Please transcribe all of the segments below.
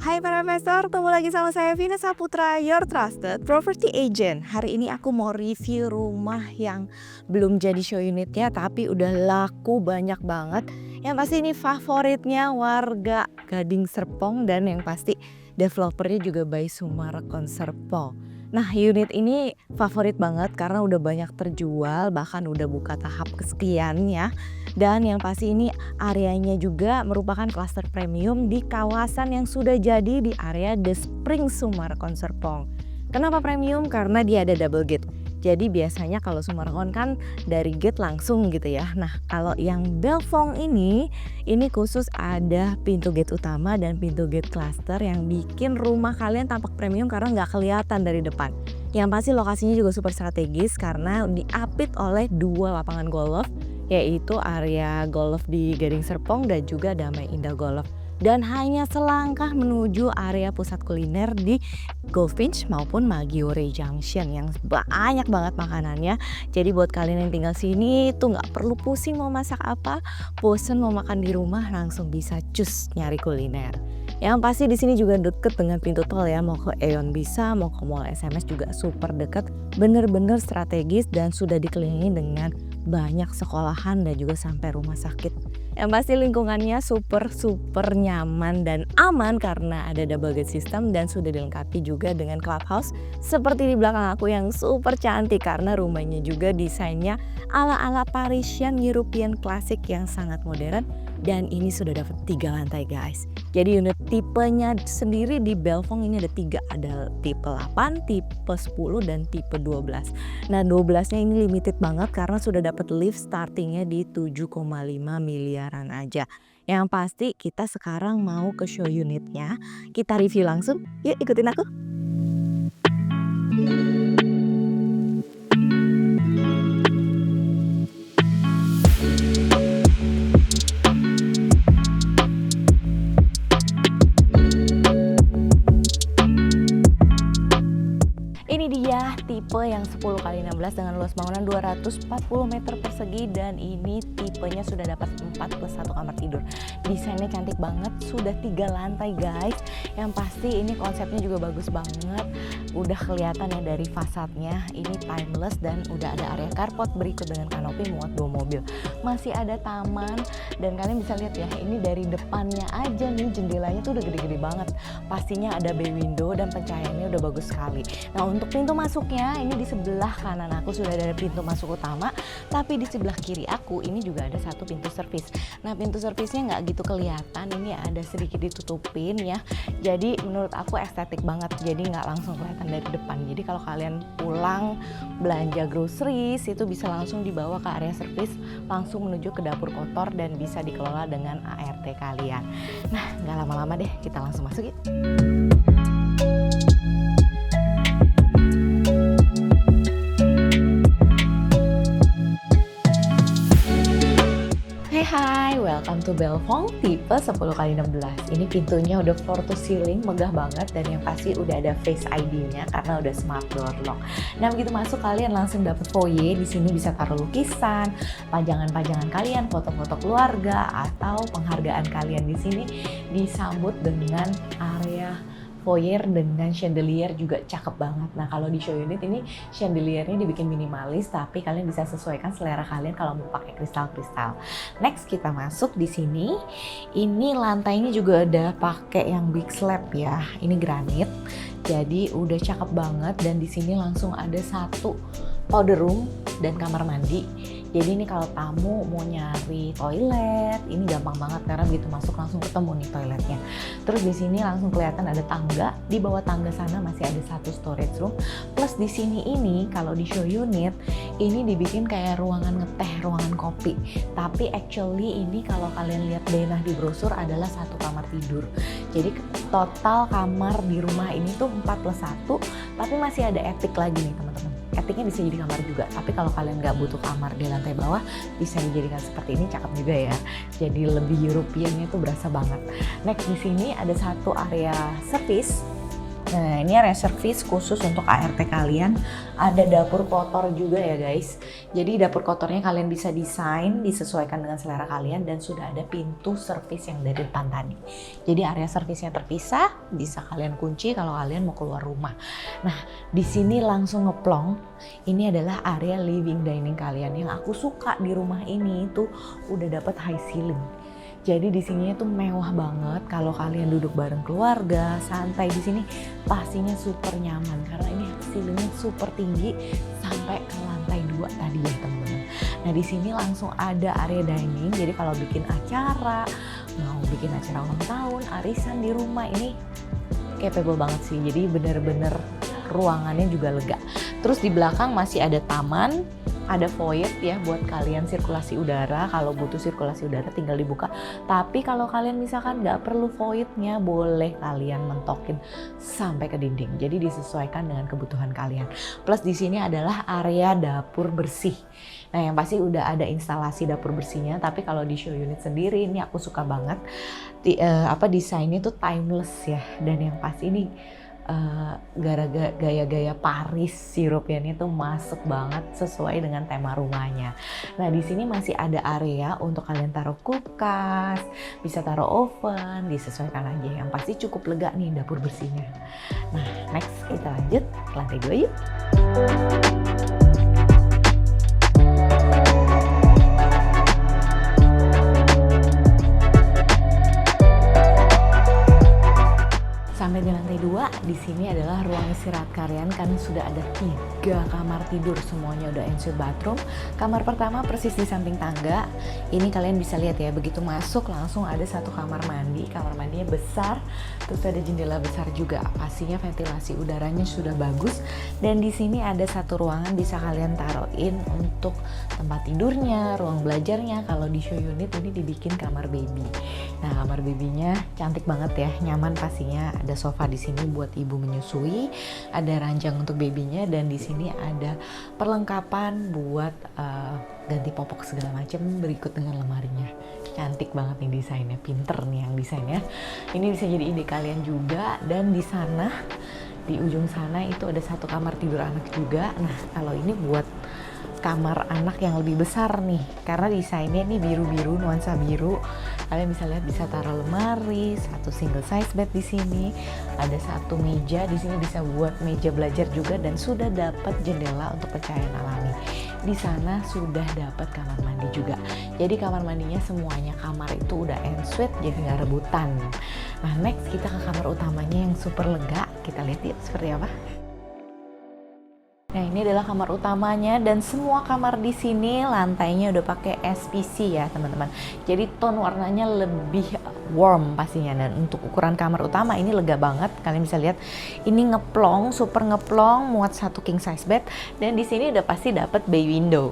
Hai para investor, ketemu lagi sama saya Vina Saputra, your trusted property agent. Hari ini aku mau review rumah yang belum jadi show unitnya tapi udah laku banyak banget. Yang pasti ini favoritnya warga Gading Serpong dan yang pasti developernya juga by Sumarekon Serpong. Nah, unit ini favorit banget karena udah banyak terjual, bahkan udah buka tahap kesekian ya. Dan yang pasti ini areanya juga merupakan klaster premium di kawasan yang sudah jadi di area The Spring Sumarekon Serpong. Kenapa premium? Karena dia ada double gate. Jadi biasanya kalau Sumarekon kan dari gate langsung gitu ya. Nah, kalau yang Belfong ini khusus ada pintu gate utama dan pintu gate cluster yang bikin rumah kalian tampak premium karena nggak kelihatan dari depan. Yang pasti lokasinya juga super strategis karena diapit oleh 2 lapangan golf, yaitu area golf di Gading Serpong dan juga Damai Indah Golf. Dan hanya selangkah menuju area pusat kuliner di Goldfinch maupun Maggiore Junction yang banyak banget makanannya. Jadi buat kalian yang tinggal sini tuh nggak perlu pusing mau masak apa, bosen mau makan di rumah, langsung bisa cus nyari kuliner. Yang pasti di sini juga deket dengan pintu tol ya, mau ke Aeon bisa, mau ke Mall SMS juga super deket, bener-bener strategis dan sudah dikelilingi dengan banyak sekolahan dan juga sampai rumah sakit. Yang pasti lingkungannya super nyaman dan aman karena ada double gate system dan sudah dilengkapi juga dengan clubhouse seperti di belakang aku yang super cantik karena rumahnya juga desainnya ala-ala Parisian European klasik yang sangat modern. Dan ini sudah dapat 3 lantai guys. Jadi unit tipenya sendiri di Belfong ini ada 3, ada tipe 8, tipe 10 dan tipe 12. Nah 12-nya ini limited banget karena sudah dapat lift startingnya di 7,5 miliaran aja. Yang pasti kita sekarang mau ke show unitnya, kita review langsung. Yuk ikutin aku. Ini dia tipe yang 10x16 dengan luas bangunan 240 meter persegi dan ini tipenya sudah dapat 4 plus 1 kamar tidur. Desainnya cantik banget, sudah 3 lantai guys. Yang pasti ini konsepnya juga bagus banget. Udah kelihatan ya dari fasadnya, ini timeless dan udah ada area carport berikut dengan kanopi muat 2 mobil. Masih ada taman dan kalian bisa lihat ya, ini dari depannya aja nih jendelanya tuh udah gede-gede banget. Pastinya ada bay window dan pencahayaannya udah bagus sekali. Nah, untuk pintu masuknya ini di sebelah kanan aku sudah ada pintu masuk utama, tapi di sebelah kiri aku ini juga ada satu pintu servis. Nah, pintu servisnya nggak gitu kelihatan, ini ada sedikit ditutupin ya. Jadi menurut aku estetik banget, jadi nggak langsung kelihatan dari depan. Jadi kalau kalian pulang belanja groceries itu bisa langsung dibawa ke area servis, langsung menuju ke dapur kotor dan bisa dikelola dengan ART kalian. Nah, nggak lama-lama deh, kita langsung masuk yuk. Hai, welcome to Belfong tipe 10x16. Ini pintunya udah floor to ceiling, megah banget dan yang pasti udah ada Face ID-nya karena udah smart door lock. Nah, begitu masuk kalian langsung dapet foyer. Di sini bisa taruh lukisan, pajangan-pajangan kalian, foto-foto keluarga atau penghargaan kalian. Di sini disambut dengan area foyer dengan chandelier juga cakep banget. Nah, kalau di show unit ini chandeliernya dibikin minimalis, tapi kalian bisa sesuaikan selera kalian kalau mau pakai kristal-kristal. Next kita masuk di sini. Ini lantainya juga ada pakai yang big slab ya. Ini granit. Jadi udah cakep banget dan di sini langsung ada satu powder room dan kamar mandi. Jadi ini kalau tamu mau nyari toilet, ini gampang banget karena begitu masuk langsung ketemu nih toiletnya. Terus di sini langsung kelihatan ada tangga. Di bawah tangga sana masih ada satu storage room. Plus di sini ini kalau di show unit ini dibikin kayak ruangan ngeteh, ruangan kopi. Tapi actually ini kalau kalian lihat denah di brosur adalah satu kamar tidur. Jadi total kamar di rumah ini tuh 4 plus 1, tapi masih ada attic lagi nih teman-teman. Atticnya bisa jadi kamar juga, tapi kalau kalian nggak butuh kamar di lantai bawah bisa dijadikan seperti ini, cakep juga ya. Jadi lebih European-nya itu berasa banget. Next di sini ada satu area service Nah, ini area service khusus untuk ART kalian. Ada dapur kotor juga ya guys. Jadi dapur kotornya kalian bisa desain, disesuaikan dengan selera kalian, dan sudah ada pintu service yang dari depan tadi. Jadi area service-nya terpisah, bisa kalian kunci kalau kalian mau keluar rumah. Nah, di sini langsung ngeplong. Ini adalah area living dining kalian. Yang aku suka di rumah ini itu udah dapat high ceiling. Jadi di sini tuh mewah banget kalau kalian duduk bareng keluarga, santai di sini pastinya super nyaman karena ini ceilingnya super tinggi sampai ke lantai 2 tadi ya teman-teman. Nah di sini langsung ada area dining. Jadi kalau bikin acara, mau bikin acara ulang tahun, arisan di rumah ini capable banget sih. Jadi bener-bener ruangannya juga lega. Terus di belakang masih ada taman. Ada void ya buat kalian sirkulasi udara. Kalau butuh sirkulasi udara tinggal dibuka. Tapi kalau kalian misalkan nggak perlu voidnya, boleh kalian mentokin sampai ke dinding. Jadi disesuaikan dengan kebutuhan kalian. Plus di sini adalah area dapur bersih. Nah yang pasti udah ada instalasi dapur bersihnya. Tapi kalau di show unit sendiri ini aku suka banget. Desainnya tuh timeless ya. Dan yang pasti ini gaya-gaya Paris European itu masuk banget sesuai dengan tema rumahnya. Nah di sini masih ada area untuk kalian taruh kulkas, bisa taruh oven, disesuaikan aja. Yang pasti cukup lega nih dapur bersihnya. Nah next kita lanjut ke lantai 2 yuk. Sampai di lantai 2, di sini adalah ruang istirahat kalian karena sudah ada 3 kamar tidur, semuanya udah ensuite bathroom. Kamar pertama persis di samping tangga. Ini kalian bisa lihat ya, begitu masuk langsung ada satu kamar mandi. Kamar mandinya besar, terus ada jendela besar juga. Pastinya ventilasi udaranya sudah bagus. Dan di sini ada satu ruangan bisa kalian taruhin untuk tempat tidurnya, ruang belajarnya. Kalau di show unit ini dibikin kamar baby. Nah kamar babynya cantik banget ya, nyaman pastinya. Ada sofa di sini buat ibu menyusui, ada ranjang untuk babynya, dan di sini ada perlengkapan buat ganti popok segala macam berikut dengan lemarinya. Cantik banget nih desainnya, pinter nih yang desainnya. Ini bisa jadi ide kalian juga. Dan di sana, di ujung sana itu ada satu kamar tidur anak juga. Nah kalau ini buat kamar anak yang lebih besar nih, karena desainnya ini biru-biru, nuansa biru. Kalian bisa lihat, bisa taruh lemari, satu single size bed di sini, ada satu meja di sini bisa buat meja belajar juga, dan sudah dapat jendela untuk pencahayaan alami. Di sana sudah dapat kamar mandi juga. Jadi kamar mandinya semuanya kamar itu udah ensuite, jadi nggak rebutan. Nah next kita ke kamar utamanya yang super lega. Kita lihat yuk seperti apa. Nah ini adalah kamar utamanya, dan semua kamar di sini lantainya udah pakai SPC ya teman-teman. Jadi tone warnanya lebih warm pastinya, dan untuk ukuran kamar utama ini lega banget. Kalian bisa lihat ini ngeplong, super ngeplong, muat satu king size bed, dan di sini udah pasti dapat bay window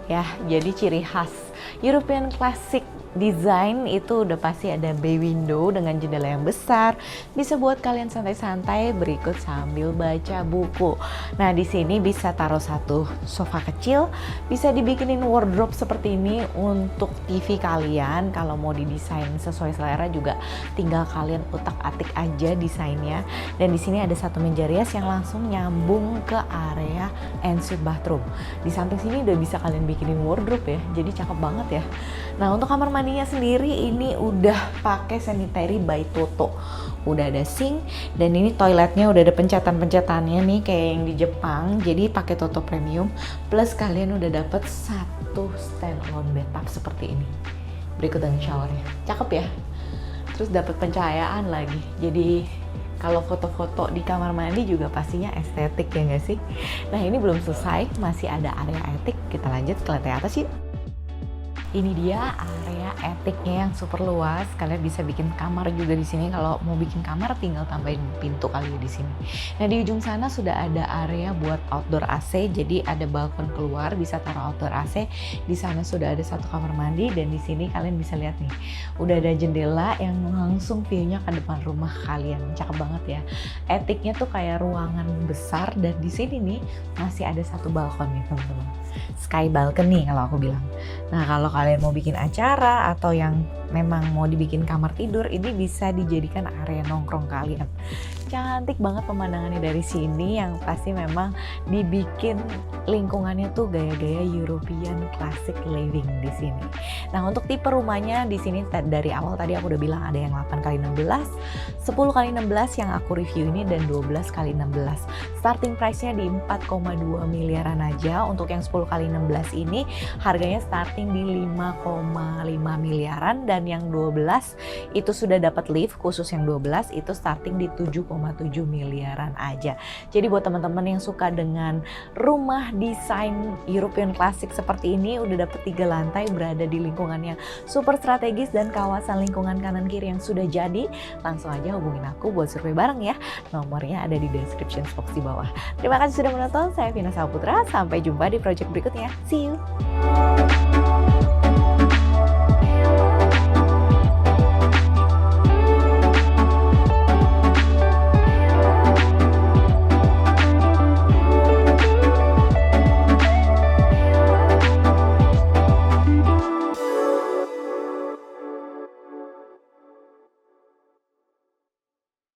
ya. Jadi ciri khas European Classic desain itu udah pasti ada bay window dengan jendela yang besar, bisa buat kalian santai-santai berikut sambil baca buku. Nah di sini bisa taruh satu sofa kecil, bisa dibikinin wardrobe seperti ini untuk TV kalian. Kalau mau didesain sesuai selera juga tinggal kalian utak-atik aja desainnya. Dan di sini ada satu meja rias yang langsung nyambung ke area ensuite bathroom. Di samping sini udah bisa kalian bikinin wardrobe ya, jadi cakep banget ya. Nah untuk kamar mandinya sendiri ini udah pakai sanitary by Toto. Udah ada sink, dan ini toiletnya udah ada pencatan-pencatannya nih kayak yang di Jepang. Jadi pakai Toto premium, plus kalian udah dapet satu stand alone bathtub seperti ini. Berikut dengan showernya. Cakep ya. Terus dapat pencahayaan lagi. Jadi kalau foto-foto di kamar mandi juga pastinya estetik ya nggak sih? Nah ini belum selesai, masih ada area etik. Kita lanjut ke lantai atas yuk. Ini dia area etiknya yang super luas. Kalian bisa bikin kamar juga di sini. Kalau mau bikin kamar tinggal tambahin pintu kali di sini. Nah di ujung sana sudah ada area buat outdoor AC. Jadi ada balkon keluar, bisa taruh outdoor AC. Di sana sudah ada satu kamar mandi, dan di sini kalian bisa lihat nih, udah ada jendela yang langsung view-nya ke depan rumah kalian. Cakep banget ya. Etiknya tuh kayak ruangan besar, dan di sini nih masih ada satu balkon nih teman-teman. Sky balcony kalau aku bilang. Nah kalau kalian mau bikin acara atau yang memang mau dibikin kamar tidur, ini bisa dijadikan area nongkrong kalian. Cantik banget pemandangannya dari sini, yang pasti memang dibikin lingkungannya tuh gaya-gaya European classic living di sini. Nah, untuk tipe rumahnya di sini dari awal tadi aku udah bilang ada yang 8x16, 10x16 yang aku review ini, dan 12x16. Starting price-nya di 4,2 miliaran aja. Untuk yang 10x16 ini harganya starting di 5,5 miliaran, dan yang 12 itu sudah dapat lift, khusus yang 12 itu starting di 7,7 miliaran aja. Jadi buat teman-teman yang suka dengan rumah desain European classic seperti ini, udah dapet 3 lantai, berada di lingkungan yang super strategis dan kawasan lingkungan kanan kiri yang sudah jadi, langsung aja hubungin aku buat survei bareng ya. Nomornya ada di description box di bawah. Terima kasih sudah menonton, saya Vina Saputra, sampai jumpa di project berikutnya. See you!